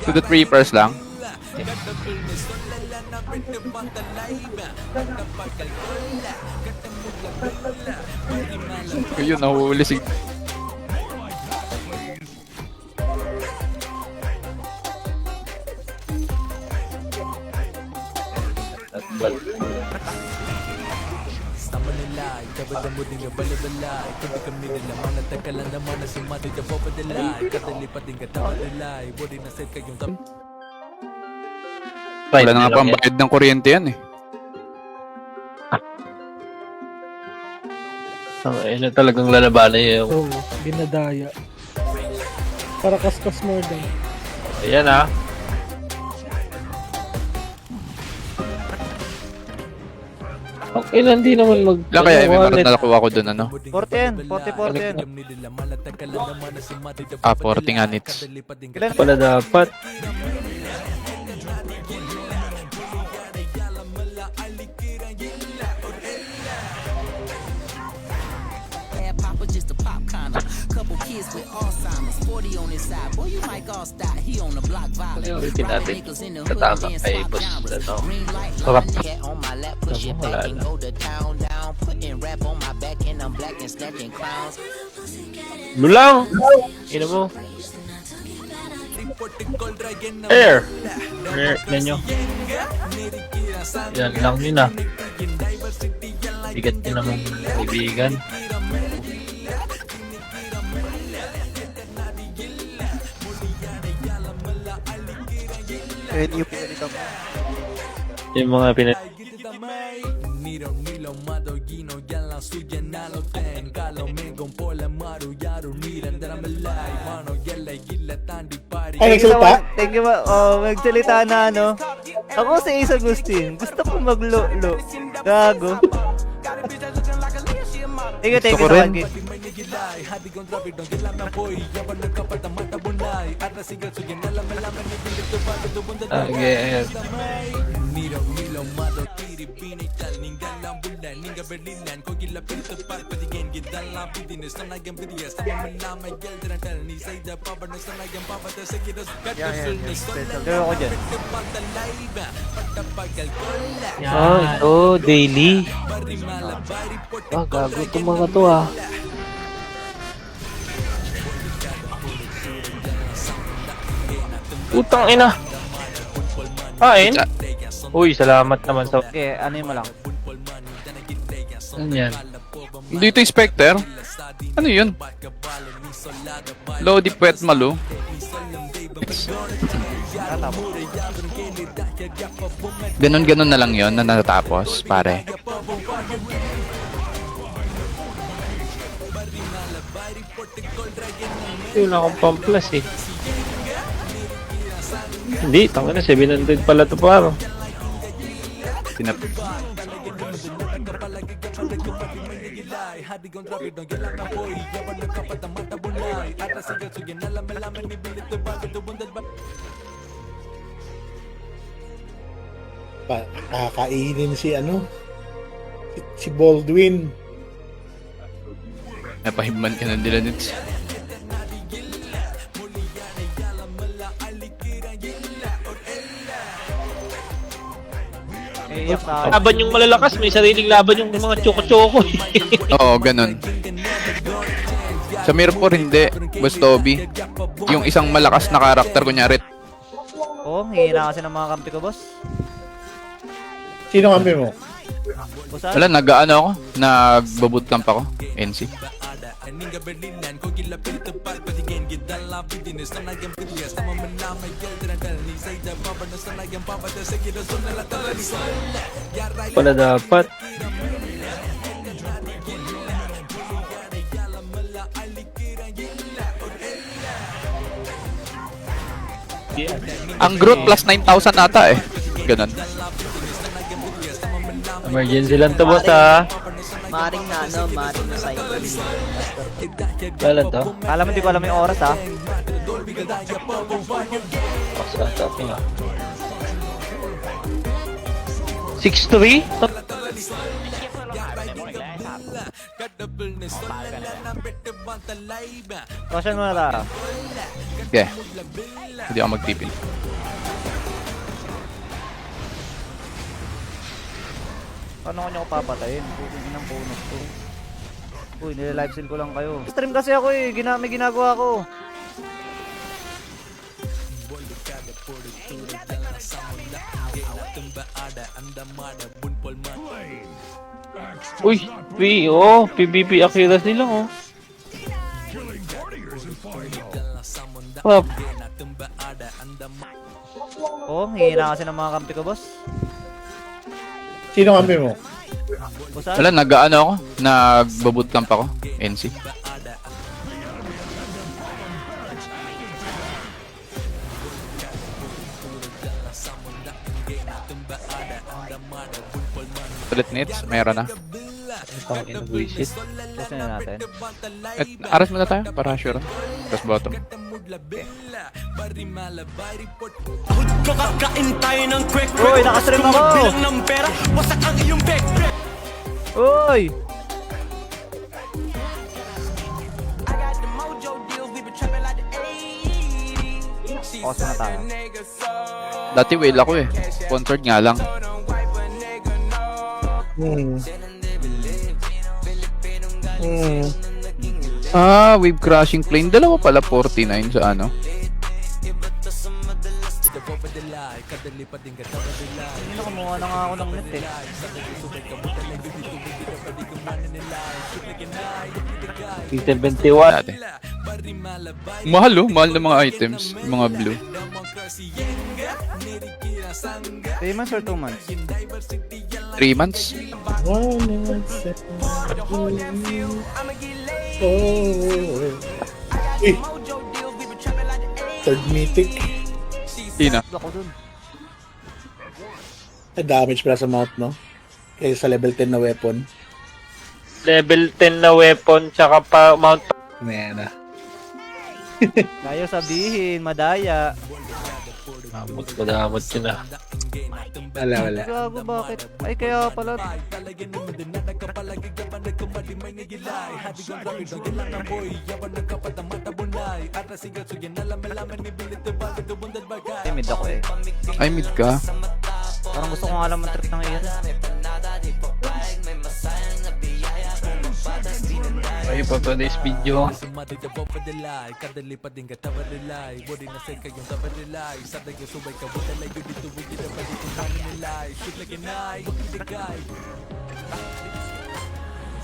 To the trippers lang. Yun, nahuli si... Sama nila, ikabada mo din nga balabala. Ikabi kami nila, manataka lang naman na sumati ka papadala. Ikatalipat din katawa nila, ibodi na set kayong tap. Wala na nga pang bayad ng kuryente yan eh. Ayun na talagang lalabanan yung... Oo, binadaya. Para kaskas mo din. Ayan ah. Okay lang, di naman mag... Lang kaya MMR na nakuha ko dun ano? 40 yan. Ah, 40 nga nits. Pala dapat. Papa just a pop kinda. Couple kids with Alzheimer's, 40 on his side. Boy, you might all style. He on the block violent. Ulitin natin. Tatama kay boss na to. Sarap. Sarap. On my lap, push it Wala back and na. go to town down. Putting rap on my back and I'm black and snatching crowns. Lulang! Ina mo. Air! Air, ninyo. Yan lang yun ah. Bigat din naman kaibigan. Ayun yung pinalito mo. Yung mga Ay, nagsalita? Thank you ba? Oh, magsalita na ano. Ako si Ace Agustin. Gusto ko maglo-lo. Gago. Thank you Gusto ko so rin. much. Okay, Pero ako dyan. oh, ito, daily. Ah, gago itong mga to ah. Utang ina. Kain? Uy, salamat naman sa... Okay, ano mo lang. Ano yan? Dito yung Spectre? Ano yun? Lodi Puet Malu? Ganon-ganon na lang yun na natatapos, pare. Yun akong pamplas eh. Hindi, tanga na, 700 pala to paro. Pinap... Kakainin si ano? Si Baldwin. Napahimban ka ng Dilanits. Iyak na. Laban yung malalakas, may sariling laban yung mga choco-choco eh. Oo, ganon. Sa Mirror hindi, Boss Toby. Yung isang malakas na karakter, kunyari, Oo, hihina kasi ng mga kampi ko, boss. Sino kampi mo? Boss, wala, nag-ano ako, nag-bootcamp ako, NC. Pala dapat. Ang Groot plus 9,000 ata eh. Ganon. Emergency lang to boss ha. maring na ano, maring na cycle. Kailan to? Kala mo di ko alam yung oras ha. Sa top nga. 6-3? Roshan mo na Tara. Okay. Hindi ako magtipil. Paano ko niyo ako papatayin? Putang ng bonus to. Uy, nila-live seal ko lang kayo. Stream kasi ako eh. May ginagawa ko. Uy, PvP accuracy lang oh. Pop. Oh, hihina kasi ng mga kampi ko, boss. Sino kampi mo? Busan? Wala, nag-ano ako. Nag-bootcamp ako. NC. Ulit nits, meron na. Ang ina buisit. Gusto na natin. At aras muna tayo para sure. Tapos bottom. Ko kakain tayo ng quick Uy, nakastream ako! bilang ng pera, wasak ang iyong pek. Uy! Pause na tayo. Dati whale ako eh. Sponsored nga lang. Wave crashing plane. Dalawa pala 49 sa ano. Hindi kumuha na nga ako ng net eh. Peter 21. Dati. Mahal oh. Mahal ng mga items. Yung mga blue. 3 months or 2 months? 3 months. Eh, third mythic. Tina. Ako dun. Damage pala sa mount, no? Kaya sa level 10 na weapon. Level 10 na weapon, tsaka pa mount. Nena. Kayo sabihin, madaya. Madamot yun ah. Wala. Gago, bakit? Ay, kaya pala. Ay, mid ako eh. Ay, mid ka. Parang gusto ko nga alam ang trip ng Air. Ay, pa today's video.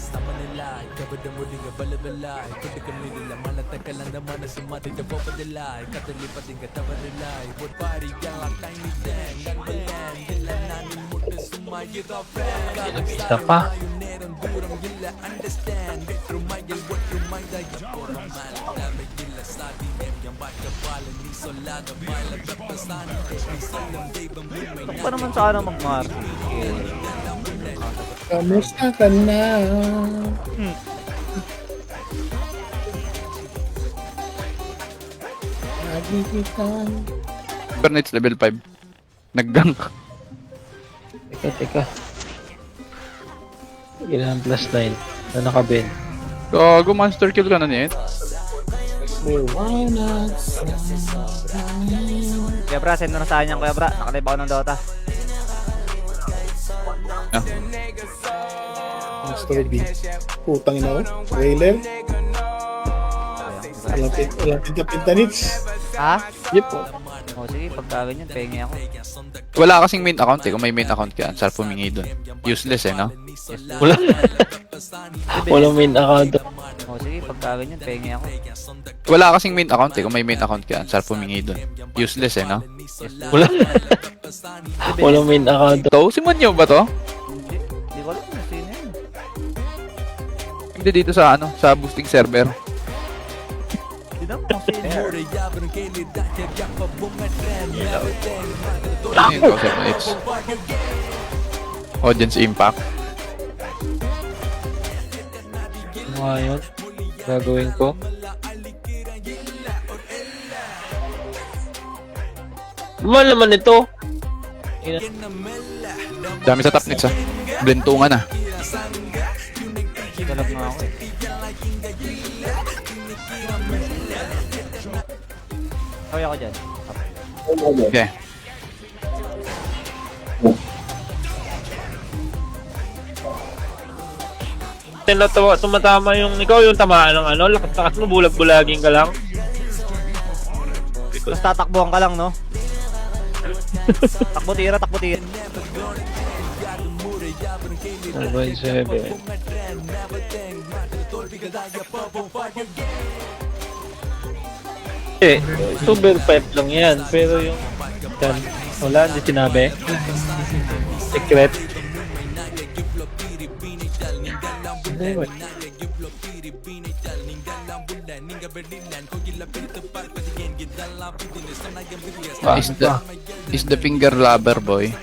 Sama nila, kabada mo din nga balabalay. Kundi kami nila malatag ka lang naman na sumati na papadalay. Kadalipat din kataba nila, what party yang lakay ni Den. Nagbalan, hila nanin mo na sumayir of friend. Isa pa. Meron durang hila understand. Metro mayal what your mind ay korang malatag. Hila sa DM yang baka pala ni solada. Pala bapasan, isalang day bang lumay Ito pa naman sana mag-market. Kamusta ka na? Lagi kita. Burnets level 5. Nag-gank. Teka. Ilan plus 9? Na naka-ben. Gago, monster kill ka na niya. Kuya Bra, send mo na sa akin yan, Kuya Bra. Nakalive ako ng Dota. Master B. Putang ina ko. Whaler. Walang pinta-pinta-nits. Ha? Yep. O sige, pagka ganyan, pengi ako. Wala kasing main account eh. Kung may main account ka, sarap pumingi dun. Useless eh, no? Wala. Walang main account. O sige, pagka ganyan, pengi ako. Wala kasing main account eh. Kung may main account ka, sarap pumingi dun. Useless eh, no? Wala. Walang main account. Ito, si Monyo ba to? Hindi ko alam kung sino yun. Hindi dito sa ano, sa boosting server. Hindi naman kung sino yun. Ayun, kausap na it's audience impact. Ngayon, gagawin ko. Mahal naman ito. Dami sa top nits ah. Blentungan ah. Galap nga ako eh. Kaya ako dyan. Okay. Tumatama yung ikaw yung tamaan ng ano, lakas mo, bulag-bulagin ka lang. Tapos tatakbuhan ka lang, no? Takbo tira, takbo tira. 1.7. Super 5 lang yan, pero yung yan, wala, hindi sinabi. Secret. Anyway. Is the finger lover boy.